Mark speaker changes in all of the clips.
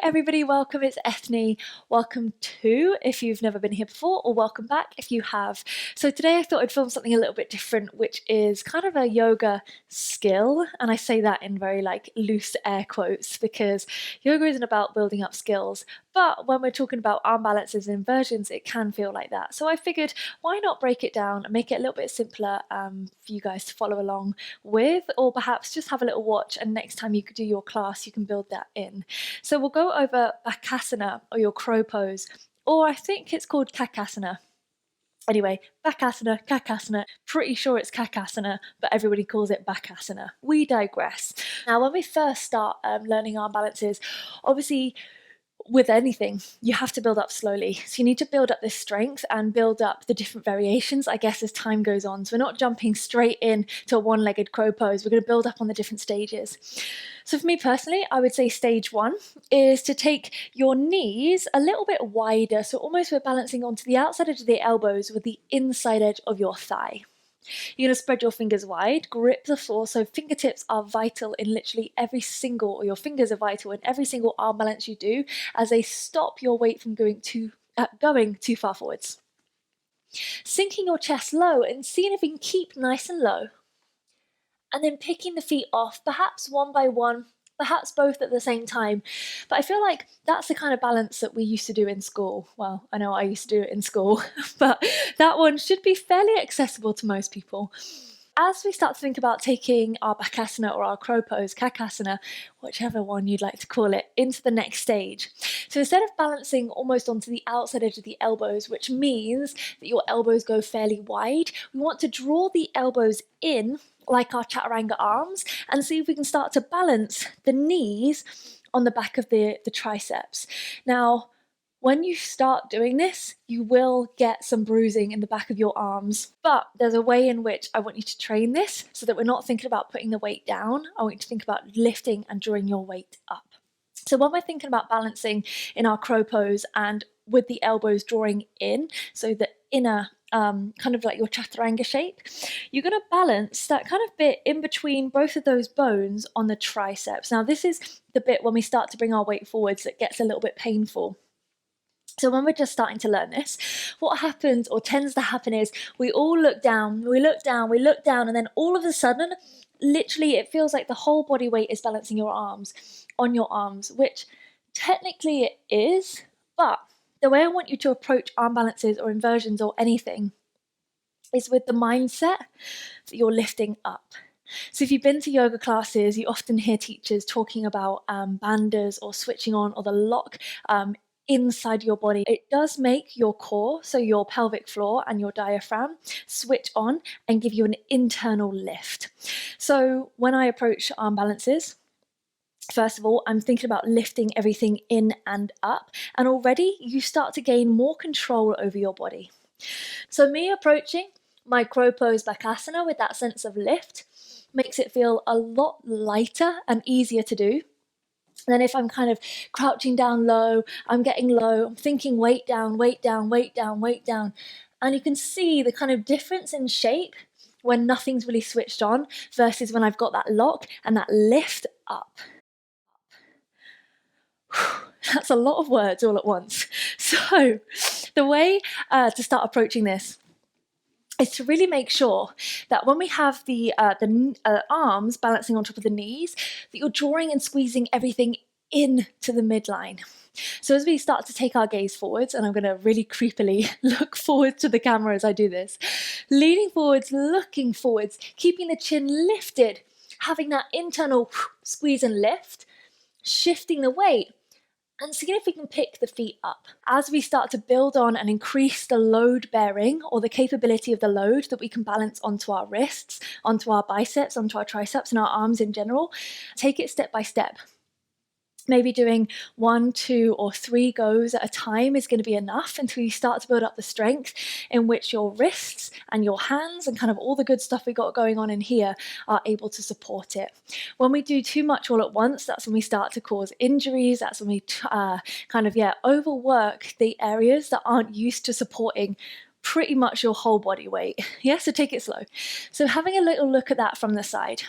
Speaker 1: everybody, welcome, it's Eithne. Welcome to, if you've never been here before, or welcome back if you have. So today I thought I'd film something a little bit different, which is kind of a yoga skill, and I say that in very loose air quotes because yoga isn't about building up skills, but when we're talking about arm balances and inversions, it can feel like that. So I figured, why not break it down and make it a little bit simpler for you guys to follow along with, or perhaps just have a little watch, and next time you do your class, you can build that in. So we'll go over Bakasana, or your crow pose, or I think it's called Kakasana. Anyway, Bakasana, Kakasana, pretty sure it's Kakasana, but everybody calls it Bakasana. We digress. Now, when we first start learning arm balances, obviously, with anything, you have to build up slowly. So you need to build up this strength and build up the different variations, I guess, as time goes on. So we're not jumping straight in to a one-legged crow pose. We're going to build up on the different stages. So for me personally, I would say stage one is to take your knees a little bit wider. So almost we're balancing onto the outside edge of the elbows with the inside edge of your thigh. You're going to spread your fingers wide, grip the floor, so fingertips are vital in literally every single, or your fingers are vital in every single arm balance you do, as they stop your weight from going too far forwards. Sinking your chest low and seeing if you can keep nice and low. And then picking the feet off, perhaps one by one, perhaps both at the same time. But I feel like that's the kind of balance that we used to do in school. Well, I know I used to do it in school, but that one should be fairly accessible to most people. As we start to think about taking our Bakasana or our crow pose, Kakasana, whichever one you'd like to call it, into the next stage. So instead of balancing almost onto the outside edge of the elbows, which means that your elbows go fairly wide, we want to draw the elbows in like our chaturanga arms and see if we can start to balance the knees on the back of the triceps. Now, when you start doing this, you will get some bruising in the back of your arms, but there's a way in which I want you to train this so that we're not thinking about putting the weight down. I want you to think about lifting and drawing your weight up. So when we're thinking about balancing in our crow pose and with the elbows drawing in, so the inner kind of like your chaturanga shape, you're going to balance that kind of bit in between both of those bones on the triceps. Now, this is the bit when we start to bring our weight forwards that gets a little bit painful. So when we're just starting to learn this, what happens or tends to happen is we all look down, and then all of a sudden, literally it feels like the whole body weight is balancing on your arms, which technically it is, but the way I want you to approach arm balances or inversions or anything is with the mindset that you're lifting up. So if you've been to yoga classes, you often hear teachers talking about bandhas or switching on or the lock inside your body. It does make your core, so your pelvic floor and your diaphragm, switch on and give you an internal lift. So when I approach arm balances, first of all, I'm thinking about lifting everything in and up, and already you start to gain more control over your body. So me approaching my crow pose Bakasana with that sense of lift makes it feel a lot lighter and easier to do. Then if I'm kind of crouching down low, I'm getting low, I'm thinking weight down, weight down, weight down, weight down. And you can see the kind of difference in shape when nothing's really switched on versus when I've got that lock and that lift up. That's a lot of words all at once. So the way to start approaching this is to really make sure that when we have the arms balancing on top of the knees, that you're drawing and squeezing everything into the midline. So as we start to take our gaze forwards, and I'm going to really creepily look forward to the camera as I do this, leaning forwards, looking forwards, keeping the chin lifted, having that internal squeeze and lift, shifting the weight, and seeing if we can pick the feet up. As we start to build on and increase the load bearing or the capability of the load that we can balance onto our wrists, onto our biceps, onto our triceps and our arms in general, take it step by step. Maybe doing 1, 2, or 3 goes at a time is going to be enough until you start to build up the strength in which your wrists and your hands and kind of all the good stuff we got going on in here are able to support it. When we do too much all at once, that's when we start to cause injuries. That's when we overwork the areas that aren't used to supporting pretty much your whole body weight. Yeah, so take it slow. So having a little look at that from the side.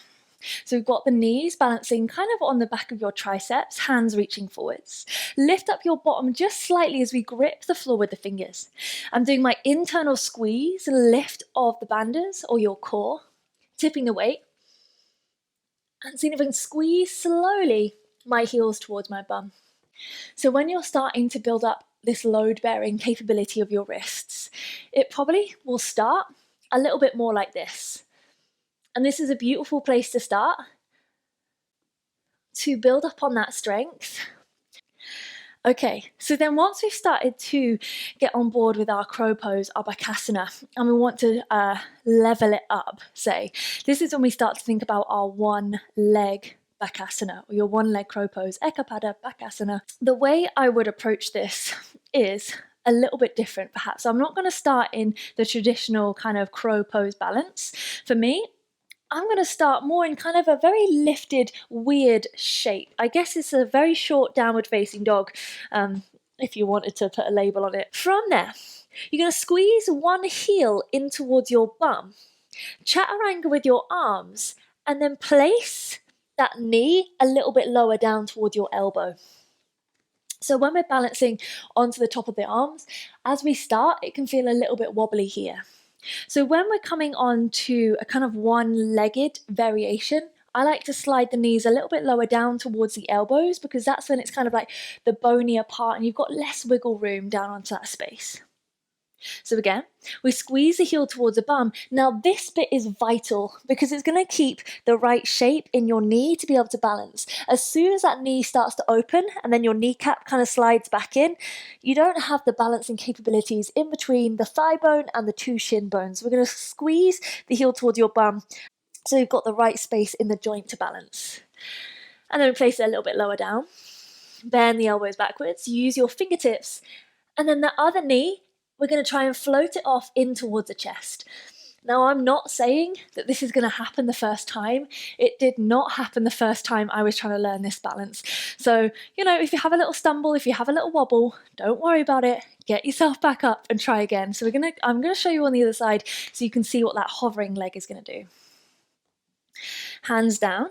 Speaker 1: So we've got the knees balancing kind of on the back of your triceps, hands reaching forwards. Lift up your bottom just slightly as we grip the floor with the fingers. I'm doing my internal squeeze, lift of the bandhas or your core, tipping the weight. And seeing if I can squeeze slowly my heels towards my bum. So when you're starting to build up this load-bearing capability of your wrists, it probably will start a little bit more like this. And this is a beautiful place to start to build up on that strength. Okay, so then once we've started to get on board with our crow pose, our bakasana, and we want to level it up, say, this is when we start to think about our one leg bakasana, or your one leg crow pose, ekapada bakasana. The way I would approach this is a little bit different perhaps. I'm not going to start in the traditional kind of crow pose balance. For me, I'm going to start more in kind of a very lifted, weird shape. I guess it's a very short downward facing dog, if you wanted to put a label on it. From there, you're going to squeeze one heel in towards your bum, chaturanga with your arms, and then place that knee a little bit lower down toward your elbow. So when we're balancing onto the top of the arms, as we start, it can feel a little bit wobbly here. So when we're coming on to a kind of one-legged variation, I like to slide the knees a little bit lower down towards the elbows because that's when it's kind of like the bonier part and you've got less wiggle room down onto that space. So again, we squeeze the heel towards the bum. Now this bit is vital because it's going to keep the right shape in your knee to be able to balance. As soon as that knee starts to open and then your kneecap kind of slides back in, you don't have the balancing capabilities in between the thigh bone and the two shin bones. We're going to squeeze the heel towards your bum so you've got the right space in the joint to balance. And then we place it a little bit lower down. Bend the elbows backwards, use your fingertips, and then the other knee, we're going to try and float it off in towards the chest. Now, I'm not saying that this is going to happen the first time. It did not happen the first time I was trying to learn this balance. So, if you have a little stumble, if you have a little wobble, don't worry about it. Get yourself back up and try again. So I'm going to show you on the other side so you can see what that hovering leg is going to do. Hands down.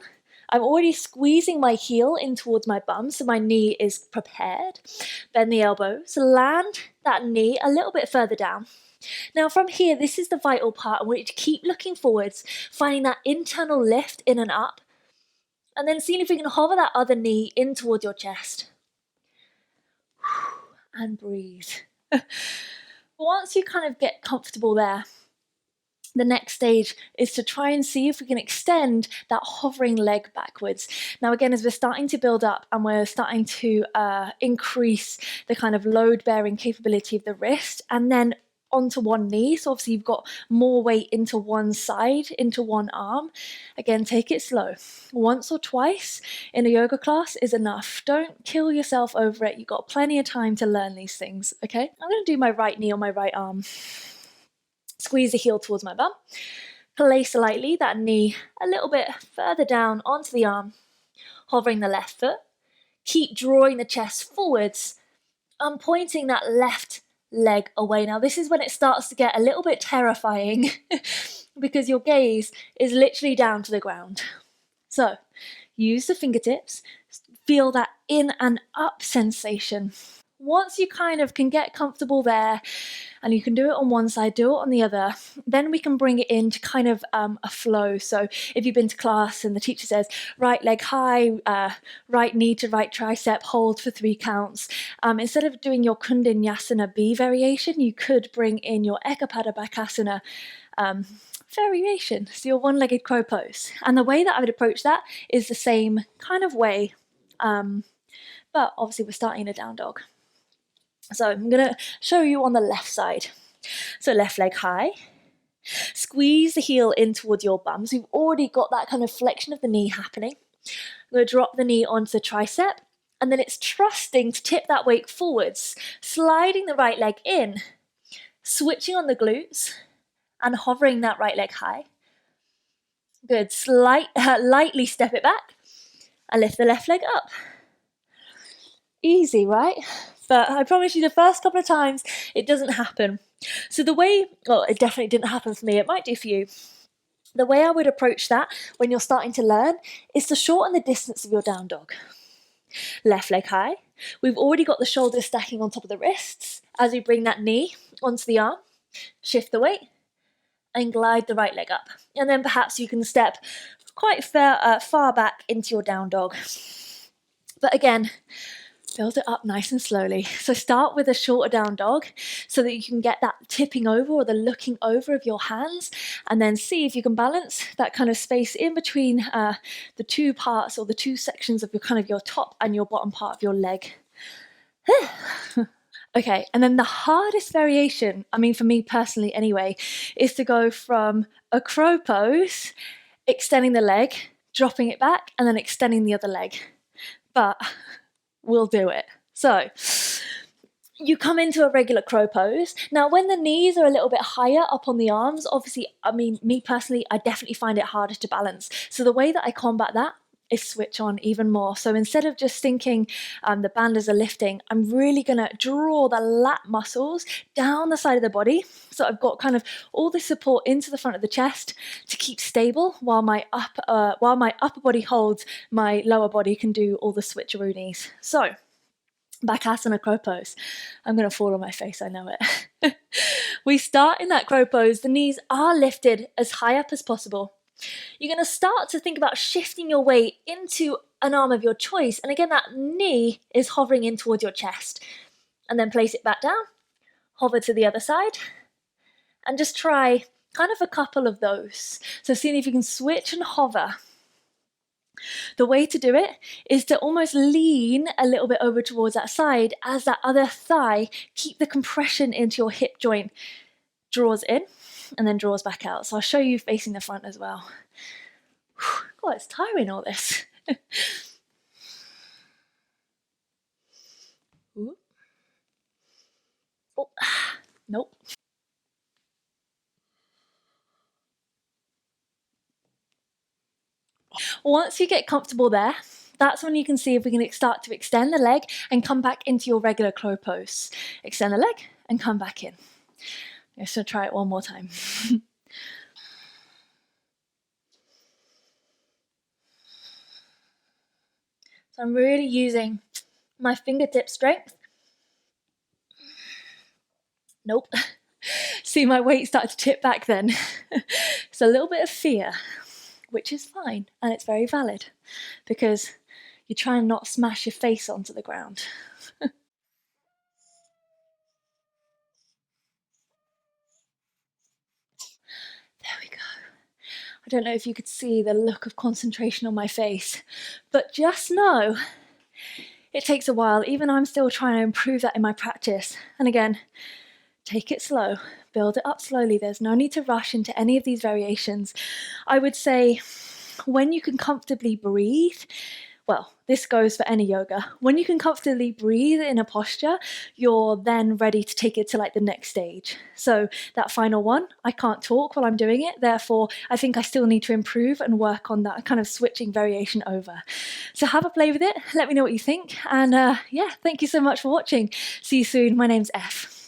Speaker 1: I'm already squeezing my heel in towards my bum, so my knee is prepared. Bend the elbows, land that knee a little bit further down. Now from here, this is the vital part. I want you to keep looking forwards, finding that internal lift in and up, and then seeing if we can hover that other knee in towards your chest. And breathe. Once you kind of get comfortable there, the next stage is to try and see if we can extend that hovering leg backwards. Now again, as we're starting to build up and we're starting to increase the kind of load-bearing capability of the wrist and then onto one knee, so obviously you've got more weight into one side, into one arm. Again, take it slow. Once or twice in a yoga class is enough. Don't kill yourself over it. You've got plenty of time to learn these things, okay? I'm going to do my right knee on my right arm. Squeeze the heel towards my bum. Place lightly that knee a little bit further down onto the arm, hovering the left foot. Keep drawing the chest forwards and pointing that left leg away. Now this is when it starts to get a little bit terrifying because your gaze is literally down to the ground. So use the fingertips, feel that in and up sensation. Once you kind of can get comfortable there and you can do it on one side, do it on the other, then we can bring it into kind of a flow. So if you've been to class and the teacher says, right leg high, right knee to right tricep, hold for 3 counts. Instead of doing your Kundinyasana B variation, you could bring in your Ekapada Bakasana variation, so your one-legged crow pose. And the way that I would approach that is the same kind of way, but obviously we're starting in a down dog. So I'm going to show you on the left side. So left leg high. Squeeze the heel in towards your bum. So you've already got that kind of flexion of the knee happening. I'm going to drop the knee onto the tricep. And then it's trusting to tip that weight forwards. Sliding the right leg in. Switching on the glutes. And hovering that right leg high. Good. Lightly step it back. And lift the left leg up. Easy, right? But I promise you the first couple of times it doesn't happen. So the way, well, it definitely didn't happen for me, it might do for you. The way I would approach that when you're starting to learn is to shorten the distance of your down dog. Left leg high. We've already got the shoulders stacking on top of the wrists. As we bring that knee onto the arm, shift the weight and glide the right leg up. And then perhaps you can step quite far back into your down dog. But again, build it up nice and slowly. So start with a shorter down dog so that you can get that tipping over or the looking over of your hands, and then see if you can balance that kind of space in between the two parts or the two sections of your top and your bottom part of your leg. Okay, and then the hardest variation, I mean for me personally anyway, is to go from a crow pose, extending the leg, dropping it back, and then extending the other leg. But we'll do it. So you come into a regular crow pose. Now, when the knees are a little bit higher up on the arms, obviously, I mean, me personally, I definitely find it harder to balance. So the way that I combat that is switch on even more. So instead of just thinking the banders are lifting, I'm really gonna draw the lat muscles down the side of the body. So I've got kind of all the support into the front of the chest to keep stable while my upper body holds, my lower body can do all the switcheroonies. So Bakasana crow pose. I'm going to fall on my face, I know it. We start in that crow pose. The knees are lifted as high up as possible. You're going to start to think about shifting your weight into an arm of your choice. And again, that knee is hovering in towards your chest. And then place it back down, hover to the other side, and just try kind of a couple of those. So seeing if you can switch and hover. The way to do it is to almost lean a little bit over towards that side as that other thigh, keep the compression into your hip joint, draws in and then draws back out. So I'll show you facing the front as well. God, it's tiring all this. Ooh. Oh, nope. Once you get comfortable there, that's when you can see if we can start to extend the leg and come back into your regular crow pose. Extend the leg and come back in. I'm just going to try it one more time. So I'm really using my fingertip strength. Nope. See my weight start to tip back then. It's a little bit of fear, which is fine, and it's very valid because you try and not smash your face onto the ground. There we go. I don't know if you could see the look of concentration on my face, but just know it takes a while. Even I'm still trying to improve that in my practice. And again, take it slow, build it up slowly. There's no need to rush into any of these variations. I would say when you can comfortably breathe, well, this goes for any yoga. When you can comfortably breathe in a posture, you're then ready to take it to like the next stage. So that final one, I can't talk while I'm doing it. Therefore, I think I still need to improve and work on that kind of switching variation over. So have a play with it. Let me know what you think. And yeah, thank you so much for watching. See you soon. My name's F.